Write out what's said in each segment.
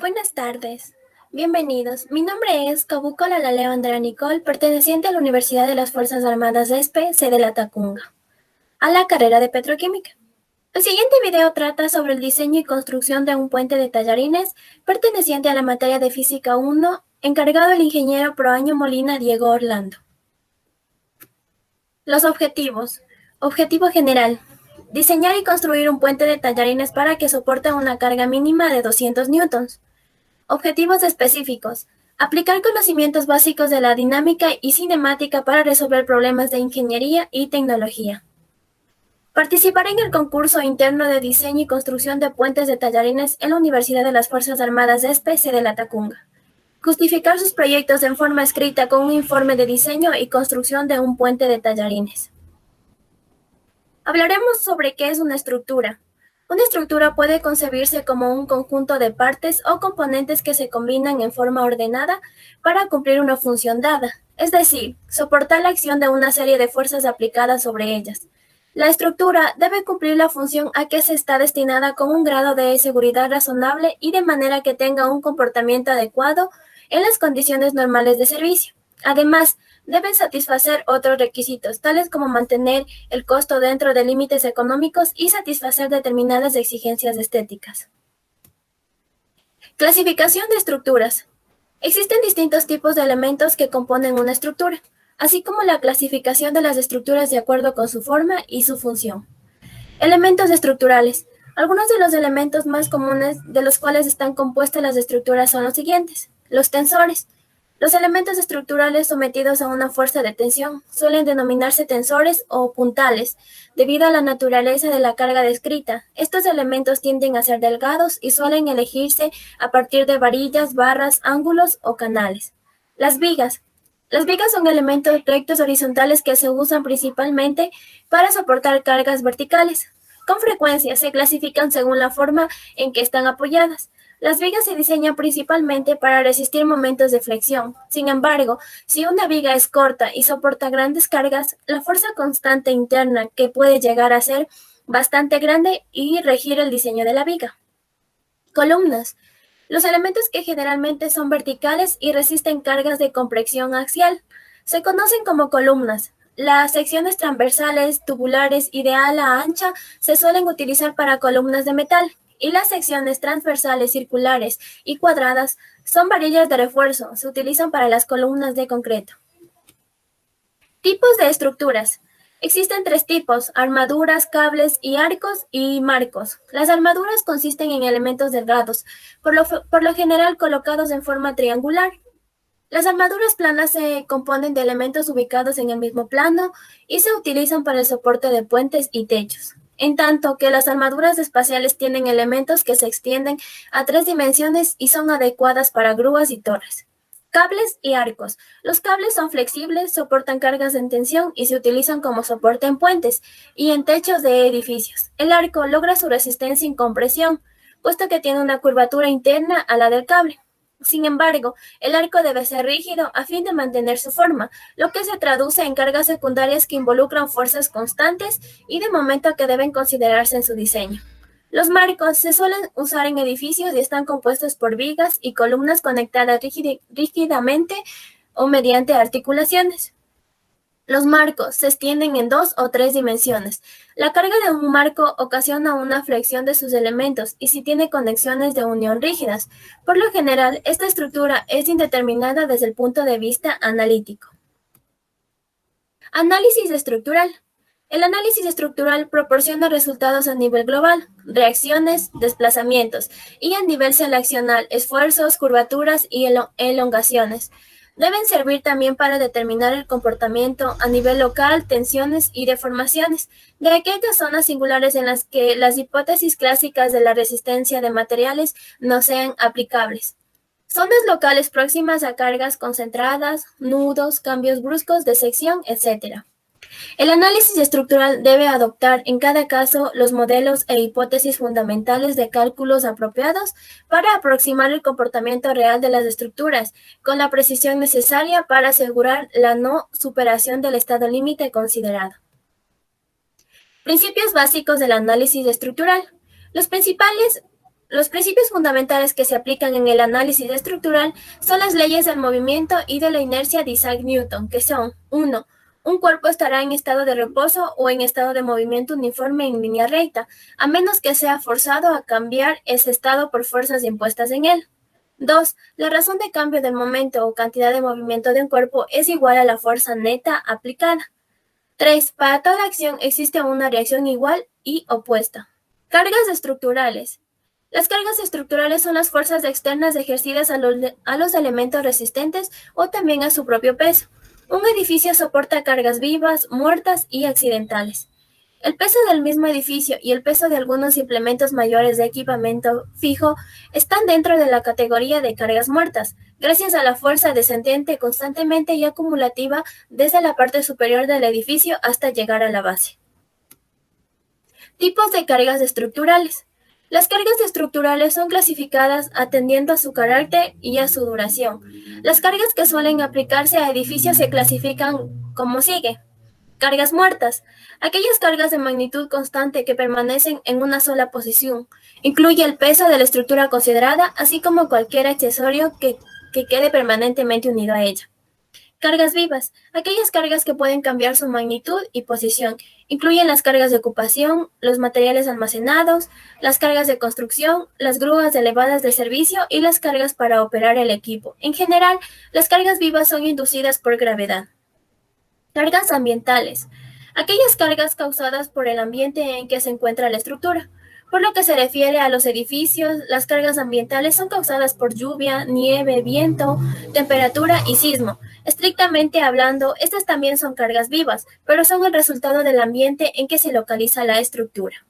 Buenas tardes, bienvenidos. Mi nombre es Kabuko Laleo Andrea Nicole, perteneciente a la Universidad de las Fuerzas Armadas de ESPE, sede La Tacunga, a la carrera de Petroquímica. El siguiente video trata sobre el diseño y construcción de un puente de tallarines perteneciente a la materia de Física 1, encargado el ingeniero Proaño Molina Diego Orlando. Los objetivos. Objetivo general. Diseñar y construir un puente de tallarines para que soporte una carga mínima de 200 newtons. Objetivos específicos. Aplicar conocimientos básicos de la dinámica y cinemática para resolver problemas de ingeniería y tecnología. Participar en el concurso interno de diseño y construcción de puentes de tallarines en la Universidad de las Fuerzas Armadas de ESPE, de La Tacunga. Justificar sus proyectos en forma escrita con un informe de diseño y construcción de un puente de tallarines. Hablaremos sobre qué es una estructura. Una estructura puede concebirse como un conjunto de partes o componentes que se combinan en forma ordenada para cumplir una función dada, es decir, soportar la acción de una serie de fuerzas aplicadas sobre ellas. La estructura debe cumplir la función a que se está destinada con un grado de seguridad razonable y de manera que tenga un comportamiento adecuado en las condiciones normales de servicio. Además, deben satisfacer otros requisitos, tales como mantener el costo dentro de límites económicos y satisfacer determinadas exigencias estéticas. Clasificación de estructuras. Existen distintos tipos de elementos que componen una estructura, así como la clasificación de las estructuras de acuerdo con su forma y su función. Elementos estructurales. Algunos de los elementos más comunes de los cuales están compuestas las estructuras son los siguientes. Los tensores. Los elementos estructurales sometidos a una fuerza de tensión suelen denominarse tensores o puntales, debido a la naturaleza de la carga descrita. Estos elementos tienden a ser delgados y suelen elegirse a partir de varillas, barras, ángulos o canales. Las vigas. Las vigas son elementos rectos horizontales que se usan principalmente para soportar cargas verticales. Con frecuencia se clasifican según la forma en que están apoyadas. Las vigas se diseñan principalmente para resistir momentos de flexión. Sin embargo, si una viga es corta y soporta grandes cargas, la fuerza constante interna que puede llegar a ser bastante grande y regir el diseño de la viga. Columnas. Los elementos que generalmente son verticales y resisten cargas de compresión axial se conocen como columnas. Las secciones transversales, tubulares y de ala ancha se suelen utilizar para columnas de metal, y las secciones transversales, circulares y cuadradas son varillas de refuerzo, se utilizan para las columnas de concreto. Tipos de estructuras. Existen tres tipos: armaduras, cables y arcos y marcos. Las armaduras consisten en elementos delgados, por lo general colocados en forma triangular. Las armaduras planas se componen de elementos ubicados en el mismo plano y se utilizan para el soporte de puentes y techos. En tanto que las armaduras espaciales tienen elementos que se extienden a 3 dimensiones y son adecuadas para grúas y torres. Cables y arcos. Los cables son flexibles, soportan cargas en tensión y se utilizan como soporte en puentes y en techos de edificios. El arco logra su resistencia en compresión, puesto que tiene una curvatura interna a la del cable. Sin embargo, el arco debe ser rígido a fin de mantener su forma, lo que se traduce en cargas secundarias que involucran fuerzas constantes y de momento que deben considerarse en su diseño. Los marcos se suelen usar en edificios y están compuestos por vigas y columnas conectadas rígidamente o mediante articulaciones. Los marcos se extienden en 2 o 3 dimensiones. La carga de un marco ocasiona una flexión de sus elementos y si tiene conexiones de unión rígidas. Por lo general, esta estructura es indeterminada desde el punto de vista analítico. Análisis estructural. El análisis estructural proporciona resultados a nivel global, reacciones, desplazamientos, y a nivel seleccional, esfuerzos, curvaturas y elongaciones. Deben servir también para determinar el comportamiento a nivel local, tensiones y deformaciones de aquellas zonas singulares en las que las hipótesis clásicas de la resistencia de materiales no sean aplicables. Zonas locales próximas a cargas concentradas, nudos, cambios bruscos de sección, etc. El análisis estructural debe adoptar en cada caso los modelos e hipótesis fundamentales de cálculos apropiados para aproximar el comportamiento real de las estructuras, con la precisión necesaria para asegurar la no superación del estado límite considerado. Principios básicos del análisis estructural. Los principales Los principios fundamentales que se aplican en el análisis estructural son las leyes del movimiento y de la inercia de Isaac Newton, que son 1. Un cuerpo estará en estado de reposo o en estado de movimiento uniforme en línea recta, a menos que sea forzado a cambiar ese estado por fuerzas impuestas en él. 2. La razón de cambio del momento o cantidad de movimiento de un cuerpo es igual a la fuerza neta aplicada. 3. Para toda acción existe una reacción igual y opuesta. Cargas estructurales. Las cargas estructurales son las fuerzas externas ejercidas a los elementos resistentes o también a su propio peso. Un edificio soporta cargas vivas, muertas y accidentales. El peso del mismo edificio y el peso de algunos implementos mayores de equipamiento fijo están dentro de la categoría de cargas muertas, gracias a la fuerza descendente constantemente y acumulativa desde la parte superior del edificio hasta llegar a la base. Tipos de cargas estructurales. Las cargas estructurales son clasificadas atendiendo a su carácter y a su duración. Las cargas que suelen aplicarse a edificios se clasifican como sigue. Cargas muertas. Aquellas cargas de magnitud constante que permanecen en una sola posición. Incluye el peso de la estructura considerada, así como cualquier accesorio que quede permanentemente unido a ella. Cargas vivas. Aquellas cargas que pueden cambiar su magnitud y posición. Incluyen las cargas de ocupación, los materiales almacenados, las cargas de construcción, las grúas elevadas de servicio y las cargas para operar el equipo. En general, las cargas vivas son inducidas por gravedad. Cargas ambientales. Aquellas cargas causadas por el ambiente en que se encuentra la estructura. Por lo que se refiere a los edificios, las cargas ambientales son causadas por lluvia, nieve, viento, temperatura y sismo. Estrictamente hablando, estas también son cargas vivas, pero son el resultado del ambiente en que se localiza la estructura.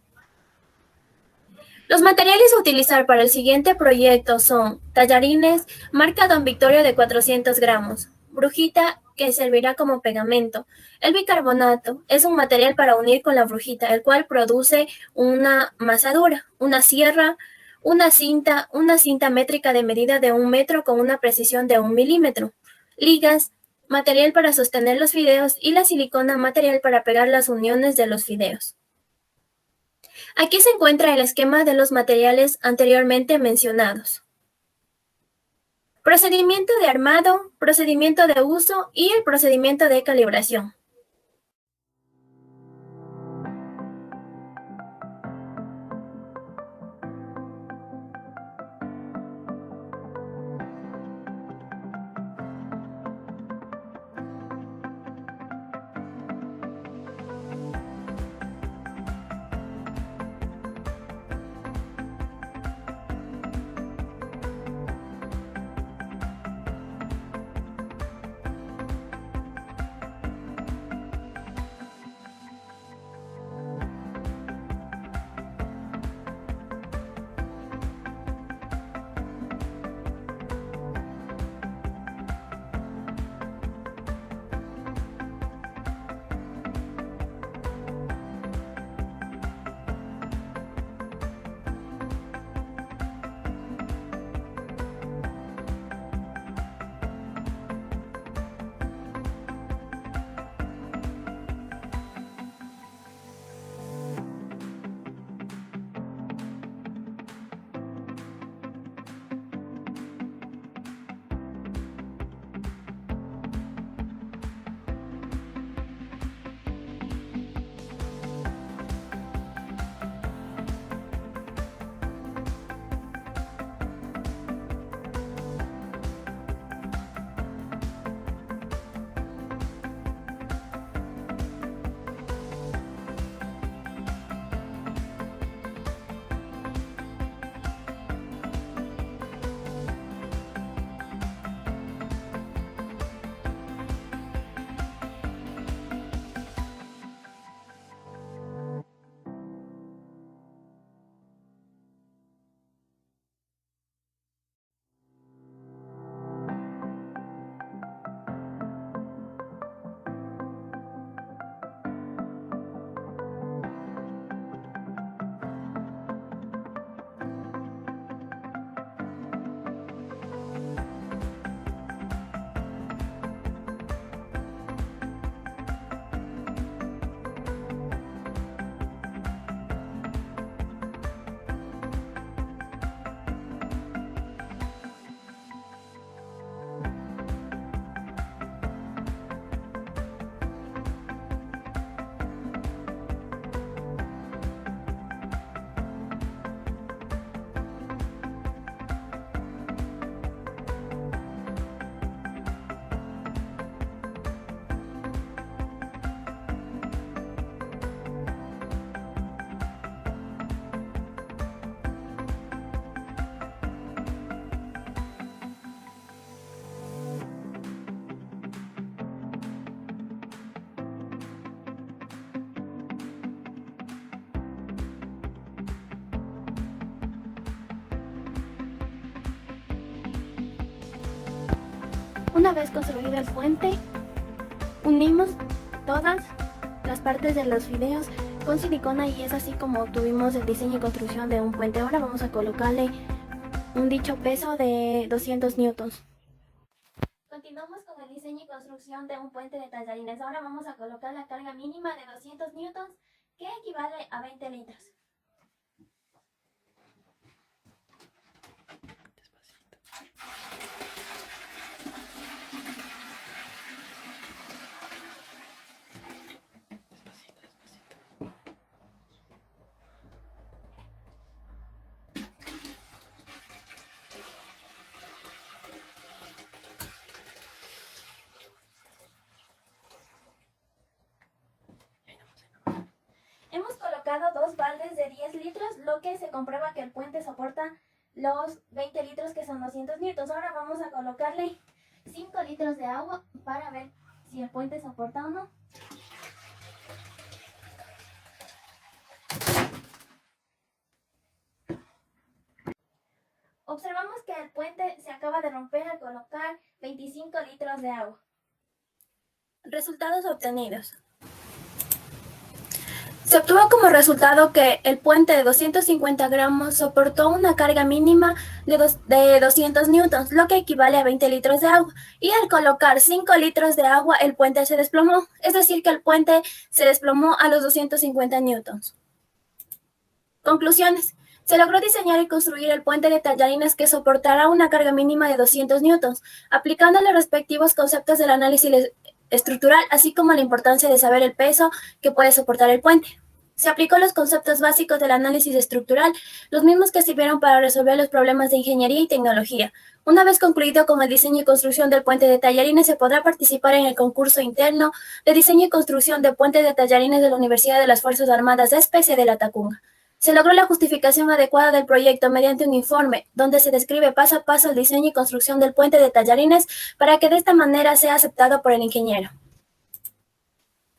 Los materiales a utilizar para el siguiente proyecto son tallarines, marca Don Victorio de 400 gramos, brujita que servirá como pegamento. El bicarbonato es un material para unir con la brujita, el cual produce una masa dura, una sierra, una cinta métrica de medida de 1 metro con una precisión de 1 milímetro, ligas, material para sostener los fideos y la silicona, material para pegar las uniones de los fideos. Aquí se encuentra el esquema de los materiales anteriormente mencionados. Procedimiento de armado, procedimiento de uso y el procedimiento de calibración. Una vez construido el puente, unimos todas las partes de los fideos con silicona y es así como obtuvimos el diseño y construcción de un puente. Ahora vamos a colocarle un dicho peso de 200 newtons. Continuamos con el diseño y construcción de un puente de tallarines. Ahora vamos a colocar la carga mínima de 200 newtons, que equivale a 20 litros. Hemos colocado dos baldes de 10 litros, lo que se comprueba que el puente soporta los 20 litros que son 200 newtons. Ahora vamos a colocarle 5 litros de agua para ver si el puente soporta o no. Observamos que el puente se acaba de romper al colocar 25 litros de agua. Resultados obtenidos. Se obtuvo como resultado que el puente de 250 gramos soportó una carga mínima de 200 newtons, lo que equivale a 20 litros de agua. Y al colocar 5 litros de agua, el puente se desplomó. Es decir, que el puente se desplomó a los 250 newtons. Conclusiones. Se logró diseñar y construir el puente de tallarines que soportará una carga mínima de 200 newtons, aplicando los respectivos conceptos del análisis estructural, así como la importancia de saber el peso que puede soportar el puente. Se aplicó los conceptos básicos del análisis estructural, los mismos que sirvieron para resolver los problemas de ingeniería y tecnología. Una vez concluido con el diseño y construcción del puente de tallarines, se podrá participar en el concurso interno de diseño y construcción de puentes de tallarines de la Universidad de las Fuerzas Armadas ESPE de La Tacunga. Se logró la justificación adecuada del proyecto mediante un informe, donde se describe paso a paso el diseño y construcción del puente de tallarines para que de esta manera sea aceptado por el ingeniero.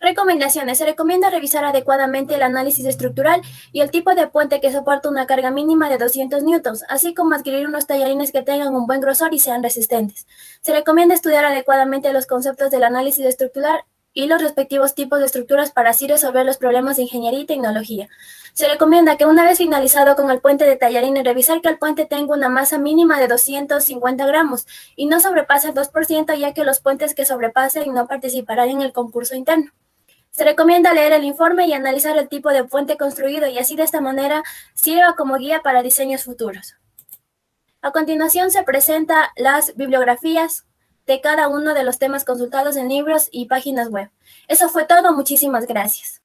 Recomendaciones. Se recomienda revisar adecuadamente el análisis estructural y el tipo de puente que soporta una carga mínima de 200 newtons, así como adquirir unos tallarines que tengan un buen grosor y sean resistentes. Se recomienda estudiar adecuadamente los conceptos del análisis estructural y los respectivos tipos de estructuras para así resolver los problemas de ingeniería y tecnología. Se recomienda que una vez finalizado con el puente de tallarines, revisar que el puente tenga una masa mínima de 250 gramos y no sobrepase el 2%, ya que los puentes que sobrepasen no participarán en el concurso interno. Se recomienda leer el informe y analizar el tipo de puente construido y así de esta manera sirva como guía para diseños futuros. A continuación se presentan las bibliografías de cada uno de los temas consultados en libros y páginas web. Eso fue todo, muchísimas gracias.